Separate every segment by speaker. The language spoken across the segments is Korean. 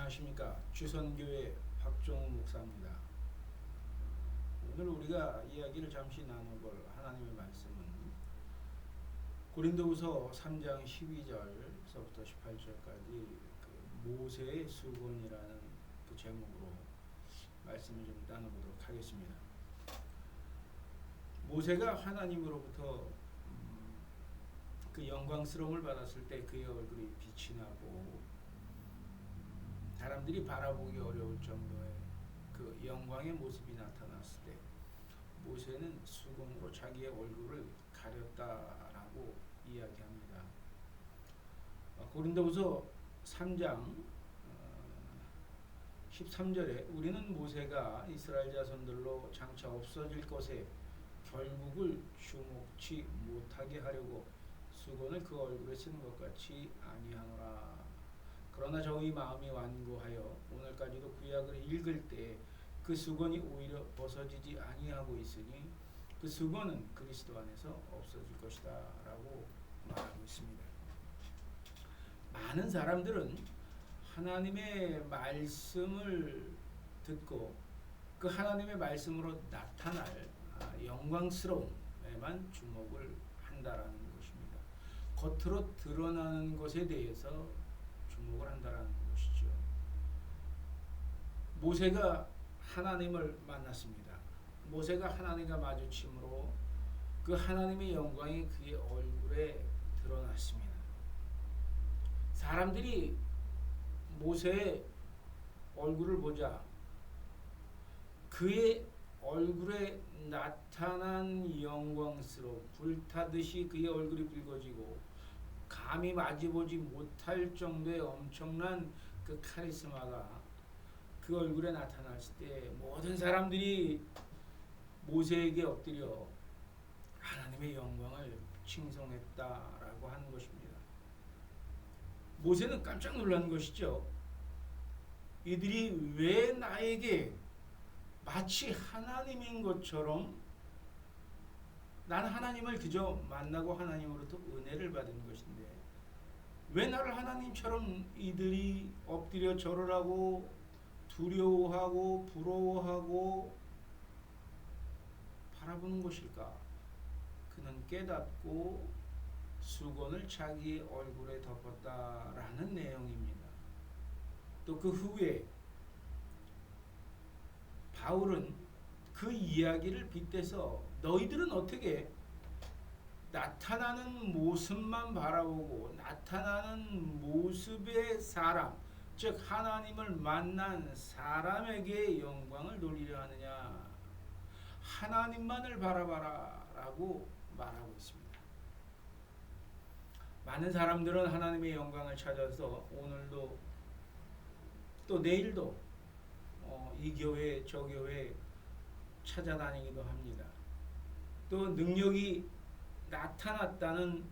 Speaker 1: 안녕하십니까. 주선교회 박종우 목사입니다. 오늘 우리가 이야기를 잠시 나눠볼 하나님의 말씀은 고린도후서 3장 12절서부터 18절까지 모세의 수곤이라는 그 제목으로 말씀을 좀 나눠보도록 하겠습니다. 모세가 하나님으로부터 그 영광스러움을 받았을 때 그의 얼굴이 빛이 나고 사람들이 바라보기 어려울 정도의 그 영광의 모습이 나타났을 때 모세는 수건으로 자기의 얼굴을 가렸다라고 이야기합니다. 고린도후서 3장 13절에 우리는 모세가 이스라엘 자손들로 장차 없어질 것에 결국을 주목치 못하게 하려고 수건을 그 얼굴에 쓰는 것 같이 아니하노라. 그러나 저희 마음이 완고하여 오늘까지도 구약을 읽을 때 그 수건이 오히려 벗어지지 아니하고 있으니 그 수건은 그리스도 안에서 없어질 것이다 라고 말하고 있습니다. 많은 사람들은 하나님의 말씀을 듣고 그 하나님의 말씀으로 나타날 영광스러움에만 주목을 한다라는 것입니다. 겉으로 드러나는 것에 대해서 주목을 한다라는 것이죠. 모세가 하나님을 만났습니다. 모세가 하나님과 마주침으로 그 하나님의 영광이 그의 얼굴에 드러났습니다. 사람들이 모세의 얼굴을 보자 그의 얼굴에 나타난 영광스러움, 불타듯이 그의 얼굴이 붉어지고 감히 마주보지 못할 정도의 엄청난 그 카리스마가 그 얼굴에 나타났을 때 모든 사람들이 모세에게 엎드려 하나님의 영광을 칭송했다라고 하는 것입니다. 모세는 깜짝 놀란 것이죠. 이들이 왜 나에게 마치 하나님인 것처럼 나는 하나님을 그저 만나고 하나님으로부터 은혜를 받은 것인데 왜 나를 하나님처럼 이들이 엎드려 절을 하고 두려워하고 부러워하고 바라보는 것일까? 그는 깨닫고 수건을 자기의 얼굴에 덮었다라는 내용입니다. 또 그 후에 바울은 그 이야기를 빗대서 너희들은 어떻게 나타나는 모습만 바라보고 나타나는 모습의 사람, 즉 하나님을 만난 사람에게 영광을 돌리려 하느냐? 하나님만을 바라봐라 라고 말하고 있습니다. 많은 사람들은 하나님의 영광을 찾아서 오늘도 또 내일도 이 교회 저 교회 찾아다니기도 합니다. 또 능력이 나타났다는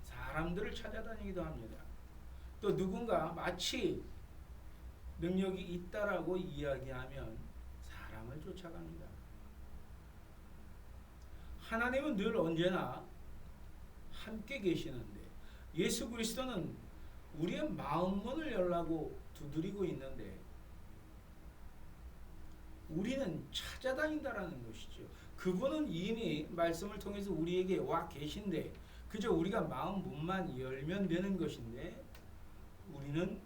Speaker 1: 사람들을 찾아다니기도 합니다. 또 누군가 마치 능력이 있다라고 이야기하면 사람을 쫓아갑니다. 하나님은 늘 언제나 함께 계시는데 예수 그리스도는 우리의 마음문을 열라고 두드리고 있는데 우리는 찾아다닌다라는 것이죠. 그분은 이미 말씀을 통해서 우리에게 와 계신데 그저 우리가 마음 문만 열면 되는 것인데 우리는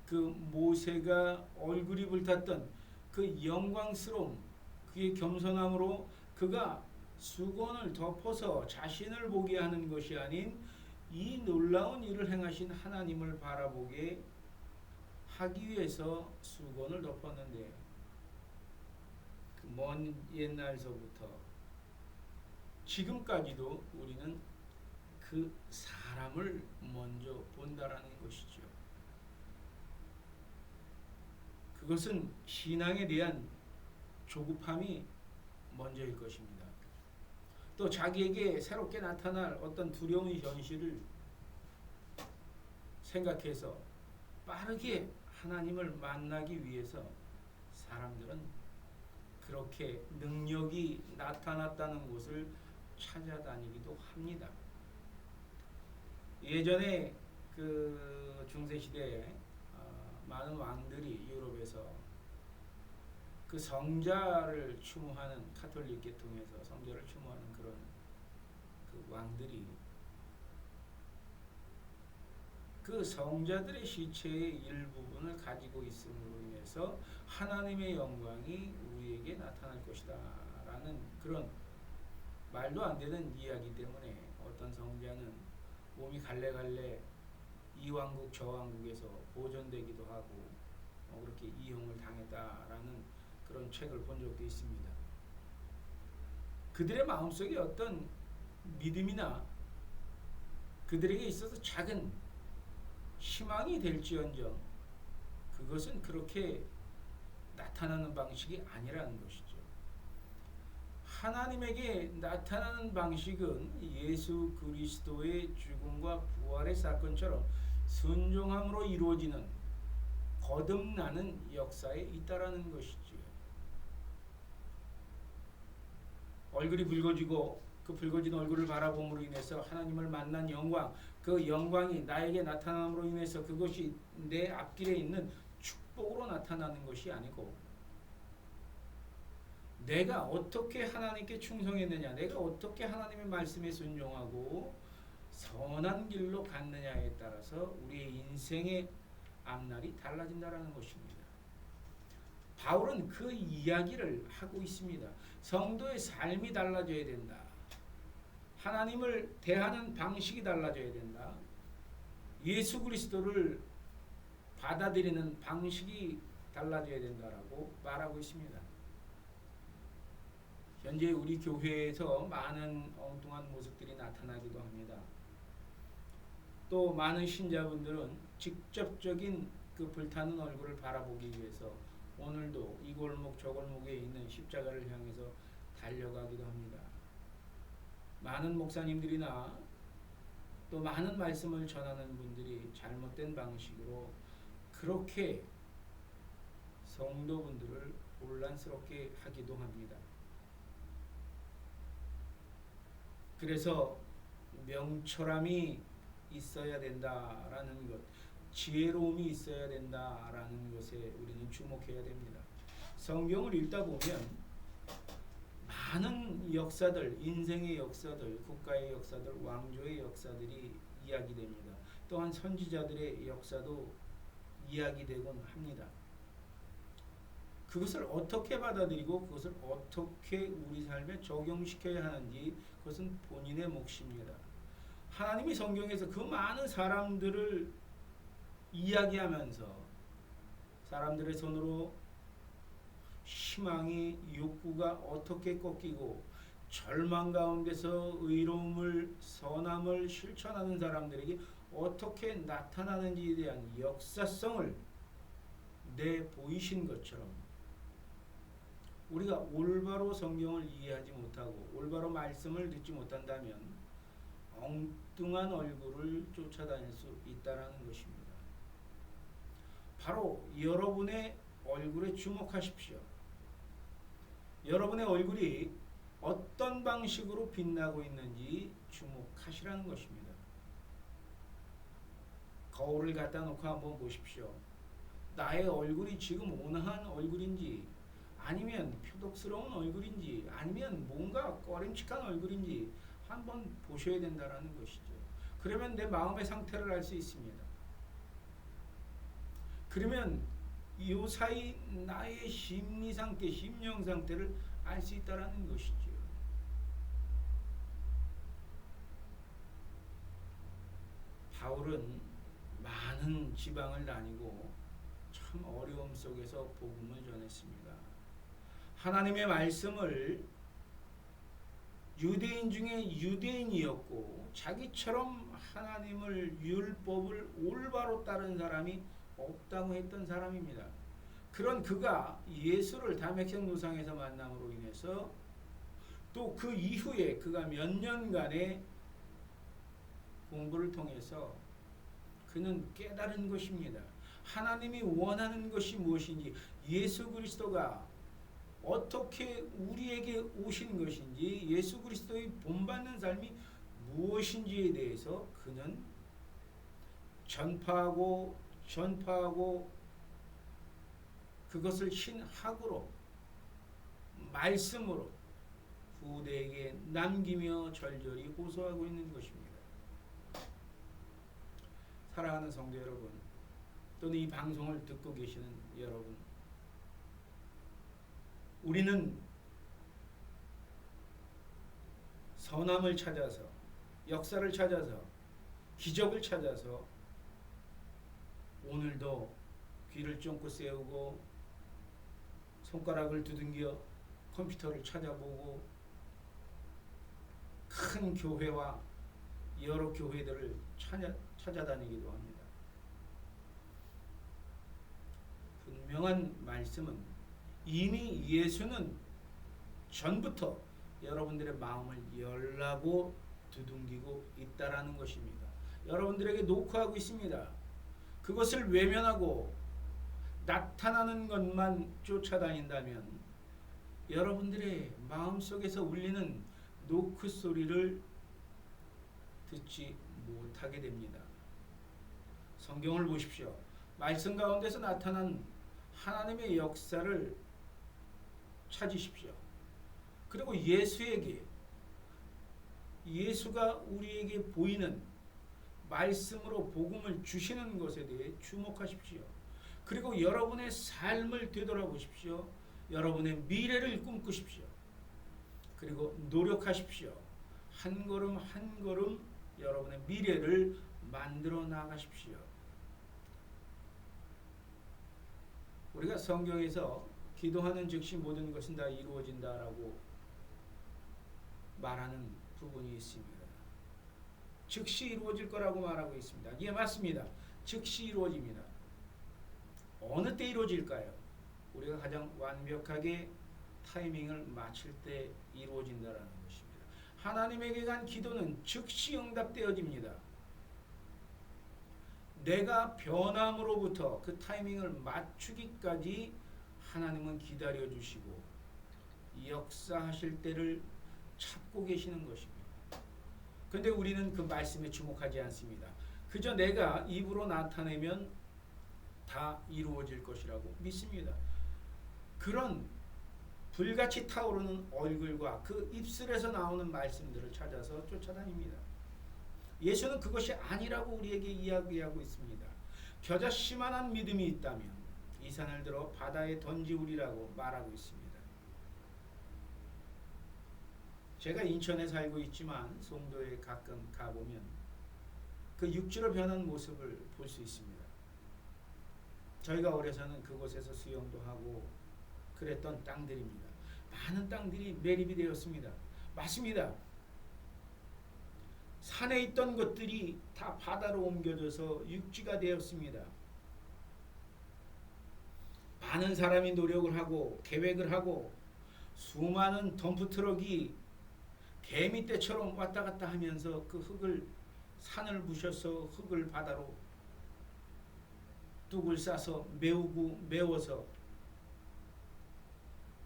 Speaker 1: 그 모세가 얼굴이 불탔던 그 영광스러움, 그의 겸손함으로 그가 수건을 덮어서 자신을 보게 하는 것이 아닌 이 놀라운 일을 행하신 하나님을 바라보게 하기 위해서 수건을 덮었는데 그 먼 옛날서부터 지금까지도 우리는 그 사람을 먼저 본다라는 것이죠. 그것은 신앙에 대한 조급함이 먼저일 것입니다. 또 자기에게 새롭게 나타날 어떤 두려운 현실을 생각해서 빠르게 하나님을 만나기 위해서 사람들은 그렇게 능력이 나타났다는 곳을 찾아다니기도 합니다. 예전에 그 중세 시대에 많은 왕들이 유럽에서 그 성자를 추모하는 카톨릭 계통에서 성자를 추모하는 그런 그 왕들이 그 성자들의 시체의 일부분을 가지고 있음으로 인해서 하나님의 영광이 우리에게 나타날 것이다 라는 그런 말도 안 되는 이야기 때문에 어떤 성자는 몸이 갈래갈래 이 왕국 저 왕국에서 보존되기도 하고 그렇게 이용을 당했다라는 그런 책을 본 적도 있습니다. 그들의 마음속에 어떤 믿음이나 그들에게 있어서 작은 희망이 될지언정 그것은 그렇게 나타나는 방식이 아니라는 것이죠. 하나님에게 나타나는 방식은 예수 그리스도의 죽음과 부활의 사건처럼 순종함으로 이루어지는 거듭나는 역사에 있다라는 것이지요. 얼굴이 붉어지고 그 붉어진 얼굴을 바라봄으로 인해서 하나님을 만난 영광, 그 영광이 나에게 나타남으로 인해서 그것이 내 앞길에 있는 축복으로 나타나는 것이 아니고 내가 어떻게 하나님께 충성했느냐, 내가 어떻게 하나님의 말씀에 순종하고 선한 길로 갔느냐에 따라서 우리의 인생의 앞날이 달라진다는 것입니다. 바울은 그 이야기를 하고 있습니다. 성도의 삶이 달라져야 된다. 하나님을 대하는 방식이 달라져야 된다. 예수 그리스도를 받아들이는 방식이 달라져야 된다라고 말하고 있습니다. 현재 우리 교회에서 많은 엉뚱한 모습들이 나타나기도 합니다. 또 많은 신자분들은 직접적인 그 불타는 얼굴을 바라보기 위해서 오늘도 이 골목 저 골목에 있는 십자가를 향해서 달려가기도 합니다. 많은 목사님들이나 또 많은 말씀을 전하는 분들이 잘못된 방식으로 그렇게 성도분들을 혼란스럽게 하기도 합니다. 그래서 명철함이 있어야 된다라는 것, 지혜로움이 있어야 된다라는 것에 우리는 주목해야 됩니다. 성경을 읽다 보면 많은 역사들, 인생의 역사들, 국가의 역사들, 왕조의 역사들이 이야기됩니다. 또한 선지자들의 역사도 이야기되곤 합니다. 그것을 어떻게 받아들이고 그것을 어떻게 우리 삶에 적용시켜야 하는지 그것은 본인의 몫입니다. 하나님이 성경에서 그 많은 사람들을 이야기하면서 사람들의 손으로 희망이 욕구가 어떻게 꺾이고 절망 가운데서 의로움을 선함을 실천하는 사람들에게 어떻게 나타나는지에 대한 역사성을 내보이신 것처럼 우리가 올바로 성경을 이해하지 못하고 올바로 말씀을 듣지 못한다면 엉뚱한 얼굴을 쫓아다닐 수 있다는 것입니다. 바로 여러분의 얼굴에 주목하십시오. 여러분의 얼굴이 어떤 방식으로 빛나고 있는지 주목하시라는 것입니다. 거울을 갖다 놓고 한번 보십시오. 나의 얼굴이 지금 온화한 얼굴인지 아니면 표독스러운 얼굴인지 아니면 뭔가 꺼림칙한 얼굴인지 한번 보셔야 된다는 것이죠. 그러면 내 마음의 상태를 알 수 있습니다. 그러면 이 사이 나의 심리 상태, 심령 상태를 알 수 있다는 것이죠. 바울은 많은 지방을 다니고 참 어려움 속에서 복음을 전했습니다. 하나님의 말씀을 유대인 중에 유대인이었고 자기처럼 하나님을 율법을 올바로 따른 사람이 없다고 했던 사람입니다. 그런 그가 예수를 담백성 노상에서 만남으로 인해서 또 그 이후에 그가 몇 년간의 공부를 통해서 그는 깨달은 것입니다. 하나님이 원하는 것이 무엇인지, 예수 그리스도가 어떻게 우리에게 오신 것인지, 예수 그리스도의 본받는 삶이 무엇인지에 대해서 그는 전파하고 그것을 신학으로 말씀으로 후대에게 남기며 절절히 호소하고 있는 것입니다. 사랑하는 성도 여러분, 또는 이 방송을 듣고 계시는 여러분, 우리는 선함을 찾아서, 역사를 찾아서, 기적을 찾아서 오늘도 귀를 쫑긋 세우고 손가락을 두둥겨 컴퓨터를 찾아보고 큰 교회와 여러 교회들을 찾아다니기도 합니다. 분명한 말씀은 이미 예수는 전부터 여러분들의 마음을 열라고 두둥기고 있다라는 것입니다. 여러분들에게 노크하고 있습니다. 그것을 외면하고 나타나는 것만 쫓아다닌다면 여러분들의 마음속에서 울리는 노크 소리를 듣지 못하게 됩니다. 성경을 보십시오. 말씀 가운데서 나타난 하나님의 역사를 찾으십시오. 그리고 예수가 우리에게 보이는 말씀으로 복음을 주시는 것에 대해 주목하십시오. 그리고 여러분의 삶을 되돌아보십시오. 여러분의 미래를 꿈꾸십시오. 그리고 노력하십시오. 한 걸음 한 걸음 여러분의 미래를 만들어 나가십시오. 우리가 성경에서 기도하는 즉시 모든 것은 다 이루어진다라고 말하는 부분이 있습니다. 즉시 이루어질 거라고 말하고 있습니다. 이게 맞습니다. 즉시 이루어집니다. 어느 때 이루어질까요? 우리가 가장 완벽하게 타이밍을 맞출 때 이루어진다라는 것입니다. 하나님에게 간 기도는 즉시 응답되어집니다. 내가 변함으로부터 그 타이밍을 맞추기까지 하나님은 기다려 주시고 역사하실 때를 찾고 계시는 것입니다. 그런데 우리는 그 말씀에 주목하지 않습니다. 그저 내가 입으로 나타내면 다 이루어질 것이라고 믿습니다. 그런 불같이 타오르는 얼굴과 그 입술에서 나오는 말씀들을 찾아서 쫓아다닙니다. 예수는 그것이 아니라고 우리에게 이야기하고 있습니다. 겨자씨만한 믿음이 있다면 이 산을 들어 바다에 던지우리라고 말하고 있습니다. 제가 인천에 살고 있지만 송도에 가끔 가보면 그 육지로 변한 모습을 볼 수 있습니다. 저희가 어려서는 그곳에서 수영도 하고 그랬던 땅들입니다. 많은 땅들이 매립이 되었습니다. 맞습니다. 산에 있던 것들이 다 바다로 옮겨져서 육지가 되었습니다. 많은 사람이 노력을 하고 계획을 하고 수많은 덤프트럭이 개미떼처럼 왔다 갔다 하면서 그 흙을 산을 부셔서 흙을 바다로 뚝을 싸서 메워서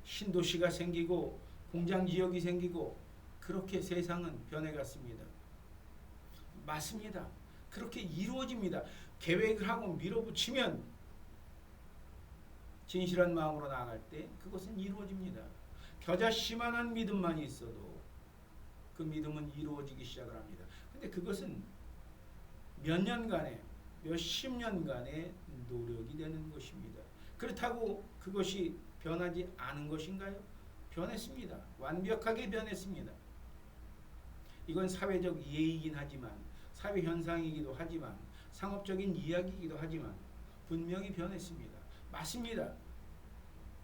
Speaker 1: 신도시가 생기고 공장지역이 생기고 그렇게 세상은 변해갔습니다. 맞습니다. 그렇게 이루어집니다. 계획을 하고 밀어붙이면 진실한 마음으로 나아갈 때 그것은 이루어집니다. 겨자씨만한 믿음만 있어도 그 믿음은 이루어지기 시작을 합니다. 근데 그것은 몇 년간의 몇십 년간의 노력이 되는 것입니다. 그렇다고 그것이 변하지 않은 것인가요? 변했습니다. 완벽하게 변했습니다. 이건 사회적 예의이긴 하지만 사회 현상이기도 하지만 상업적인 이야기이기도 하지만 분명히 변했습니다. 맞습니다.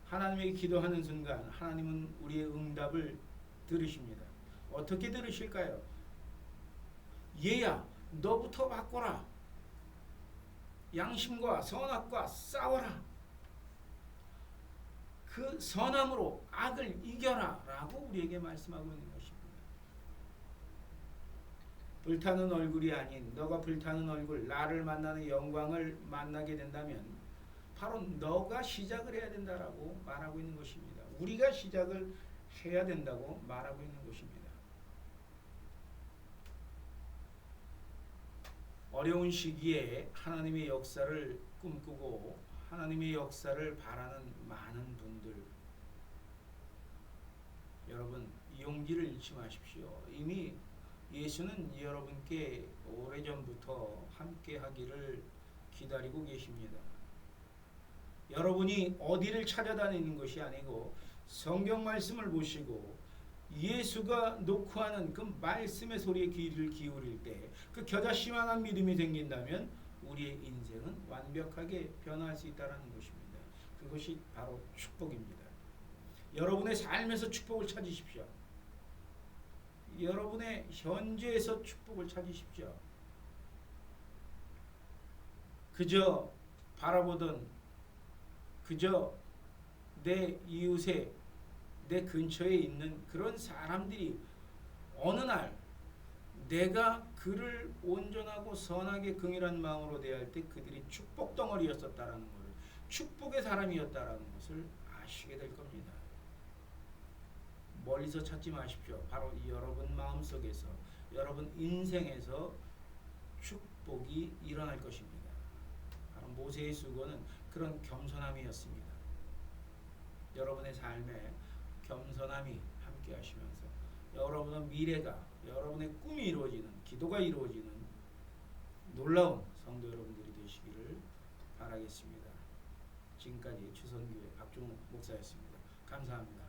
Speaker 1: 하나님에게 기도하는 순간 하나님은 우리의 응답을 들으십니다. 어떻게 들으실까요? 얘야 너부터 바꿔라. 양심과 선악과 싸워라. 그 선함으로 악을 이겨라 라고 우리에게 말씀하고 있는 것입니다. 불타는 얼굴이 아닌 너가 불타는 얼굴, 나를 만나는 영광을 만나게 된다면 바로 너가 시작을 해야 된다라고 말하고 있는 것입니다. 우리가 시작을 해야 된다고 말하고 있는 것입니다. 어려운 시기에 하나님의 역사를 꿈꾸고 하나님의 역사를 바라는 많은 분들, 여러분 이 용기를 잃지 마십시오. 이미 예수는 여러분께 오래전부터 함께 하기를 기다리고 계십니다. 여러분이 어디를 찾아다니는 것이 아니고 성경 말씀을 보시고 예수가 놓고 하는 그 말씀의 소리에 귀를 기울일 때 그 겨자씨만한 믿음이 생긴다면 우리의 인생은 완벽하게 변할 수 있다는 것입니다. 그것이 바로 축복입니다. 여러분의 삶에서 축복을 찾으십시오. 여러분의 현재에서 축복을 찾으십시오. 그저 바라보던 그저 내 이웃에 내 근처에 있는 그런 사람들이 어느 날 내가 그를 온전하고 선하게 긍휼한 마음으로 대할 때 그들이 축복 덩어리였었다라는 것을, 축복의 사람이었다라는 것을 아시게 될 겁니다. 멀리서 찾지 마십시오. 바로 여러분 마음속에서, 여러분 인생에서 축복이 일어날 것입니다. 바로 모세의 수고는 그런 겸손함이었습니다. 여러분의 삶에 겸손함이 함께 하시면서 여러분의 미래가, 여러분의 꿈이 이루어지는, 기도가 이루어지는 놀라운 성도 여러분들이 되시기를 바라겠습니다. 지금까지 주선교회 박종욱 목사였습니다. 감사합니다.